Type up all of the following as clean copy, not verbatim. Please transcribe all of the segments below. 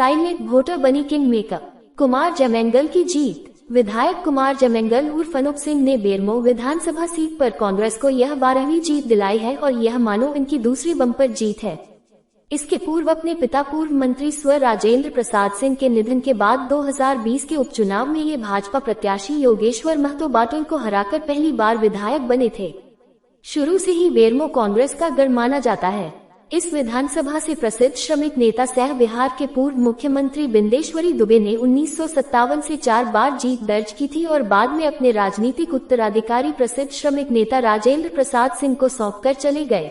Silent voter बनी king makeup. Kumar जमेंगल की जीत। विधायक कुमार जमेंगल उर्फ अनूप सिंह ने बेरमो विधानसभा सीट पर कांग्रेस को यह 12वीं जीत दिलाई है और यह मानो इनकी दूसरी बम्पर जीत है। इसके पूर्व अपने पिता पूर्व मंत्री स्व राजेंद्र प्रसाद सिंह के निधन के बाद 2020 के उपचुनाव में ये भाजपा प्रत्याशी योगेश्वर महतो बाटुल को हराकर पहली बार विधायक बने थे। शुरू से ही बेरमो कांग्रेस का गढ़ माना जाता है। इस विधानसभा से प्रसिद्ध श्रमिक नेता सह बिहार के पूर्व मुख्यमंत्री बिंदेश्वरी दुबे ने 1957 से 4 बार जीत दर्ज की थी और बाद में अपने राजनीतिक उत्तराधिकारी प्रसिद्ध श्रमिक नेता राजेंद्र प्रसाद सिंह को सौंपकर चले गए।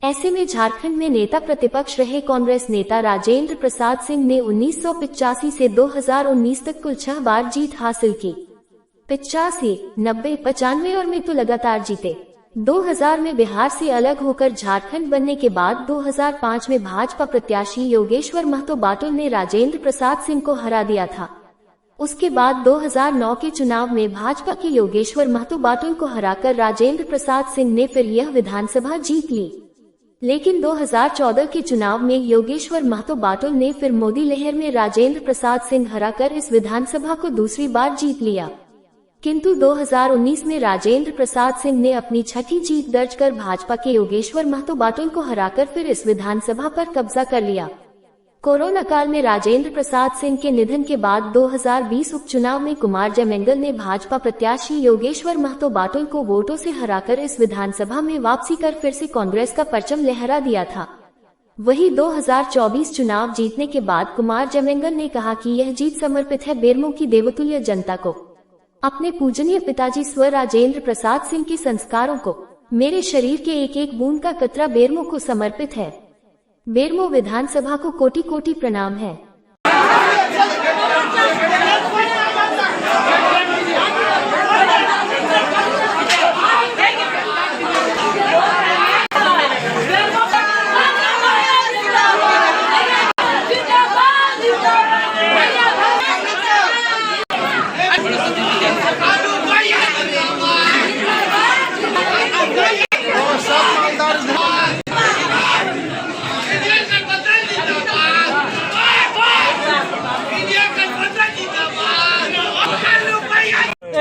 ऐसे में झारखंड में नेता प्रतिपक्ष रहे कांग्रेस नेता राजेंद्र प्रसाद सिंह ने 1985 से 2019 तक कुल 6 बार जीत हासिल की। 85, 90, 95 और में तो लगातार जीते। 2000 में बिहार से अलग होकर झारखंड बनने के बाद 2005 में भाजपा प्रत्याशी योगेश्वर महतो बाटुल ने राजेंद्र प्रसाद सिंह को हरा दिया था। उसके बाद 2009 के चुनाव में भाजपा के योगेश्वर महतो बाटुल को हराकर राजेंद्र प्रसाद सिंह ने फिर यह विधानसभा जीत ली। लेकिन 2014 के चुनाव में योगेश्वर महतो बाटुल ने फिर मोदी लहर में राजेंद्र प्रसाद सिंह हराकर इस विधानसभा को दूसरी बार जीत लिया। किंतु 2019 में राजेंद्र प्रसाद सिंह ने अपनी छठी जीत दर्ज कर भाजपा के योगेश्वर महतो बाटुल को हराकर फिर इस विधानसभा पर कब्जा कर लिया। कोरोना काल में राजेंद्र प्रसाद सिंह के निधन के बाद 2020 उपचुनाव में कुमार जमेंगल ने भाजपा प्रत्याशी योगेश्वर महतो बाटुल को वोटों से हराकर इस विधानसभा में वापसी कर फिर से कांग्रेस का परचम लहरा दिया था। वही 2024 चुनाव जीतने के बाद कुमार जमेंगल ने कहा कि यह जीत समर्पित है बेरमो की देवतुल्य जनता को, अपने पूजनीय पिताजी स्व राजेंद्र प्रसाद सिंह के संस्कारों को, मेरे शरीर के एक एक बूंद का कतरा बेरमो को समर्पित है। बेरमो विधानसभा को कोटि कोटि प्रणाम है।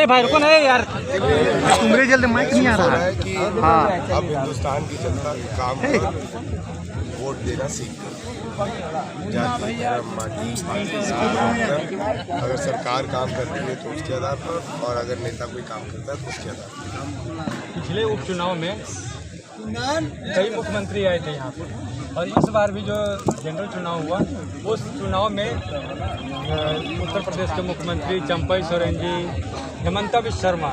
भाई रुको ना यार, तुमरे जल्द माइक नहीं आ रहा है कि अब हिंदुस्तान की जनता काम वोट देना सीख कर जाति धर्म माटी अगर सरकार काम करती है तो उसके आधार पर, और अगर नेता कोई काम करता है तो उसके आधार पर। पिछले उपचुनाव में कई मुख्यमंत्री आए थे यहाँ पर, और इस बार भी जो जनरल चुनाव हुआ उस चुनाव में उत्तर प्रदेश के मुख्यमंत्री चंपई सोरेन जी, हेमंता बिश्व शर्मा,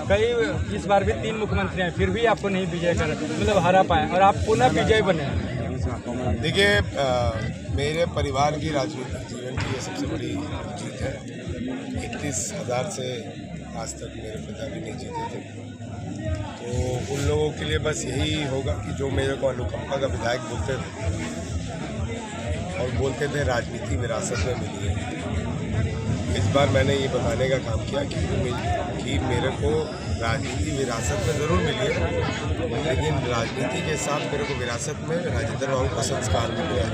कई इस बार भी 3 मुख्यमंत्री हैं, फिर भी आपको नहीं विजय कर मतलब हरा पाए और आप पुनः विजय बने। देखिए, मेरे परिवार की राजनीतिक जीवन की ये सबसे बड़ी जीत है। 31,000 से आज तक मेरे पिता भी नहीं जीते थे, तो उन लोगों के लिए बस यही होगा कि जो मेरे को अनुकंपा का विधायक बोलते थे और बोलते थे राजनीति विरासत में मिली है, इस बार मैंने ये बताने का काम किया कि मेरे को राजनीति विरासत में ज़रूर मिली है, लेकिन राजनीति के साथ मेरे को विरासत में राजेंद्र बाबू का संस्कार मिल गया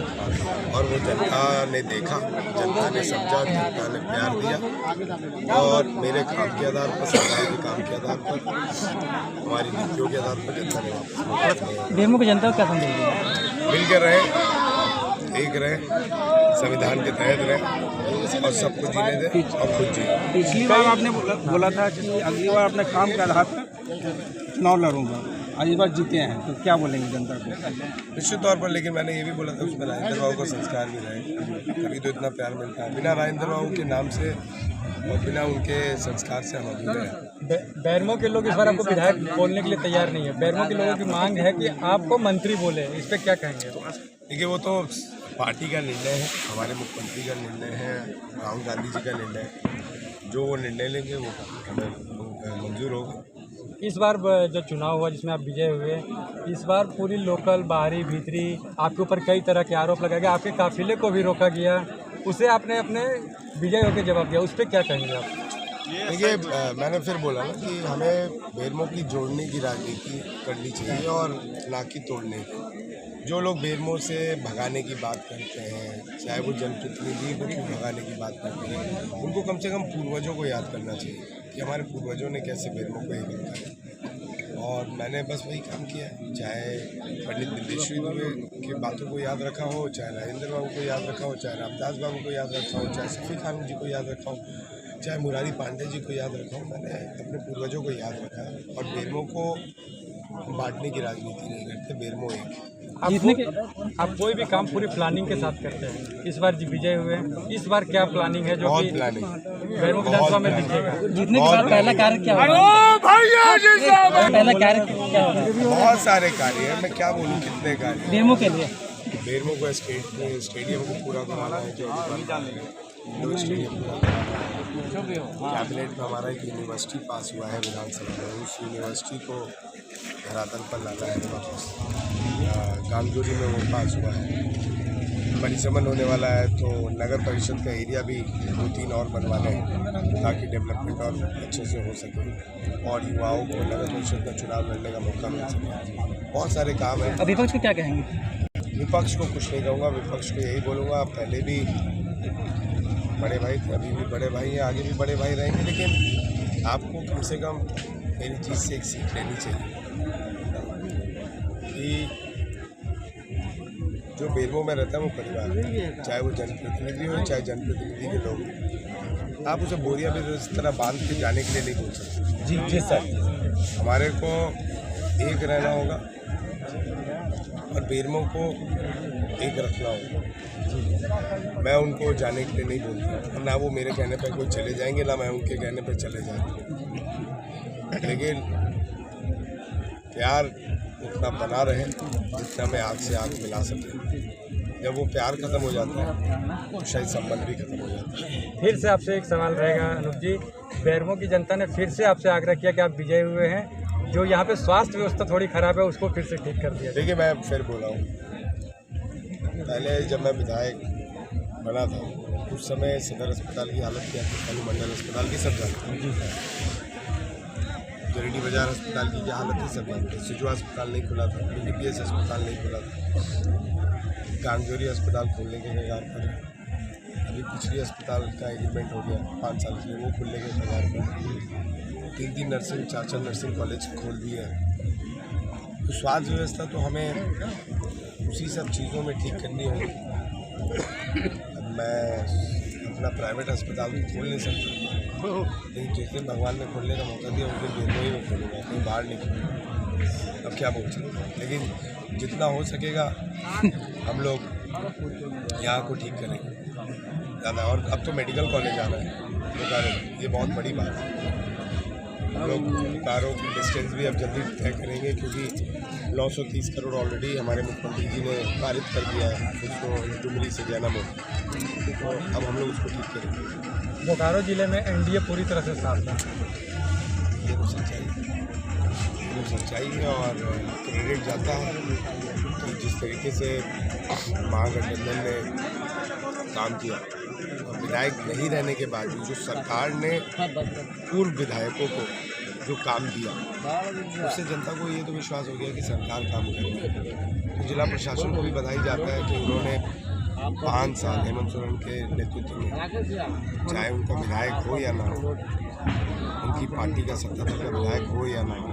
और वो जनता ने देखा, जनता ने समझा, जनता ने प्यार दिया और मेरे काम के आधार पर, सरकार के काम के आधार पर, हमारी नीतियों के आधार पर जनता ने वापस बेरमो की जनता क्या समझेगी? मिल के रहे, एक रहे, संविधान के तहत रहे और सब कुछ जीने दे और खुद जिए। पिछली बार आपने बोला था कि अगली बार अपने काम के आधार पर चुनाव लड़ूंगा, आज इस बार जीते हैं तो क्या बोलेंगे जनता को? निश्चित तौर पर, लेकिन मैंने ये भी बोला था उसमें राजेंद्र बाबू का संस्कार भी रहे, तभी तो इतना प्यार मिलता है। बिना राजेंद्र बाबू के नाम से और बिना उनके संस्कार से हम अधूरे हैं। बेरमो के लोग इस बार आपको विधायक बोलने के लिए तैयार नहीं है। बेरमो के लोगों की मांग है कि आपको मंत्री बोले, इस पर क्या कहेंगे? देखिए, वो तो पार्टी का निर्णय है, हमारे मुख्यमंत्री का निर्णय है, राहुल गांधी जी का निर्णय है। जो वो निर्णय लेंगे वो हमें मंजूर होगा। इस बार जो चुनाव हुआ जिसमें आप विजय हुए, इस बार पूरी लोकल, बाहरी, भीतरी आपके ऊपर कई तरह के आरोप लगाए गए, आपके काफिले को भी रोका गया, उसे आपने अपने विजय होकर जवाब दिया, उस पर क्या कहेंगे आप? देखिए, मैंने फिर बोला ना कि हमें बेरमो की जोड़ने की राजनीति करनी चाहिए और ना कि तोड़ने की। जो लोग बेरमो से भगाने की बात करते हैं, चाहे वो जनप्रतिनिधि को क्यों भगाने की बात करते हैं, उनको कम से कम पूर्वजों को याद करना चाहिए कि हमारे पूर्वजों ने कैसे बेरमो को एक रखा है। और मैंने बस वही काम किया है, चाहे पंडित बिल्लेश्वरी दुबे की बातों को याद रखा हो, चाहे राजेंद्र बाबू को याद रखा हो, चाहे रामदास बाबू को याद रखा हो, चाहे सफ़ी खान जी को याद रखा हो, चाहे मुरारी पांडे जी को याद रखा हो। मैंने अपने पूर्वजों को याद रखा है और बेरमो को बांटने की राजनीति नहीं करते। बेरमो एक आप कोई भी काम पूरी प्लानिंग के साथ करते हैं। इस बार विजय हुए हैं, इस बार क्या प्लानिंग है जो बहुत कि प्लानिंग बेरमो विधानसभा में दिखेगा? जीतने के बाद पहला कार्य क्या होगा? पहला कार्य क्या होगा? बहुत सारे कार्य हैं, मैं क्या बोलूँ कितने कार्य। बेरमो के लिए बेरमो को स्टेडियम को पूरा कराना है, जो इंडोर स्टेडियम पूरा कराना है। कैबिनेट में हमारा एक यूनिवर्सिटी पास हुआ है विधानसभा में, उस यूनिवर्सिटी को धरातल पर लाना है वापस। गांगजोरी में वो पास हुआ है। परिसमन होने वाला है तो नगर परिषद का एरिया भी 2-3 और बनवाने हैं ताकि डेवलपमेंट और अच्छे से हो सके और युवाओं को नगर परिषद का चुनाव लड़ने का मौका मिल सके। बहुत सारे काम हैं। विपक्ष को क्या कहेंगे? विपक्ष को कुछ नहीं कहूँगा, विपक्ष को यही बोलूँगा, पहले भी बड़े भाई थे, अभी भी बड़े भाई हैं, आगे भी बड़े भाई रहेंगे, लेकिन आपको कम से कम मेरी चीज़ से एक सीख लेनी चाहिए कि जो बेरमो में रहता है वो परिवार, चाहे वो जनप्रतिनिधि हो चाहे जनप्रतिनिधि के लोग, आप उसे बोरिया में इस तरह बांध के जाने के लिए नहीं बोल सकते। जी सर, हमारे को एक रहना होगा और बेरमो को एक रखना होगा। मैं उनको जाने के लिए नहीं बोलता, ना वो मेरे कहने पर कोई चले जाएंगे, ना मैं उनके कहने पर चले जाएंगे, लेकिन प्यार उतना बना रहे जितना मैं आग से आग मिला सके। जब वो प्यार खत्म हो जाता है तो शायद संबंध भी खत्म हो जाता है। फिर से आपसे एक सवाल रहेगा अनूप जी, बेरमो की जनता ने फिर से आपसे आग्रह किया कि आप विजय हुए हैं, जो यहाँ पे स्वास्थ्य व्यवस्था थोड़ी खराब है उसको फिर से ठीक कर दिया। देखिए, मैं फिर बोला हूँ, पहले जब मैं विधायक बना था उस समय सदर अस्पताल की हालत क्या थी, अनुमंडल अस्पताल की सब जानते हैं, गिरिडीह बाजार अस्पताल की क्या हालत थी सब जानते हैं, सिजुआ अस्पताल नहीं खुला था, DPS अस्पताल नहीं खुला था, गांगजोरी अस्पताल खोलने के कगार पर, अभी पिछली अस्पताल का एग्रीमेंट हो गया 5 साल के लिए, वो खुलने के कगार पर, 3 नर्सिंग 4 नर्सिंग कॉलेज खोल दिए हैं। तो स्वास्थ्य व्यवस्था तो हमें उसी सब चीज़ों में ठीक करनी होगी। अब मैं अपना प्राइवेट अस्पताल भी खोल नहीं सकता, लेकिन जिस दिन भगवान ने खोलने का मौका दिया उस दिन बेरमो ही में खोलूँगा, कहीं बाहर नहीं खोलूँगा। अब क्या बोल सकते हैं, लेकिन जितना हो सकेगा हम लोग यहाँ को ठीक करेंगे ज़्यादा। और अब तो मेडिकल कॉलेज आना है बोकारो, ये बहुत बड़ी बात है। हम लोग बोकारो की डिस्टेंस भी अब जल्दी तय करेंगे, क्योंकि 930 करोड़ ऑलरेडी हमारे मुख्यमंत्री जी ने पारित कर दिया है उसको डुमरी से जैना मोड़, तो अब हम लोग उसको ठीक करेंगे। बोकारो जिले में NDA पूरी तरह से साफ है, ये तो सच्चाई है और क्रेडिट जाता है कि जिस तरीके से महागठबंधन ने काम किया और विधायक नहीं रहने के बाद जो सरकार ने पूर्व विधायकों को जो काम दिया उससे जनता को ये तो विश्वास हो गया कि सरकार काम कर रही है। तो जिला प्रशासन को भी बधाई जाता है कि उन्होंने 5 साल हेमंत सोरेन के नेतृत्व में, चाहे उनका विधायक हो या ना हो, उनकी पार्टी का सत्ताधारी का विधायक हो या ना हो,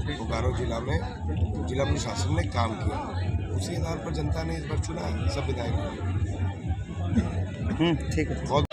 बोकारो जिला में जिला प्रशासन ने काम किया। उसी आधार पर जनता ने इस बार चुना है सब विधायक। ठीक है। बहुत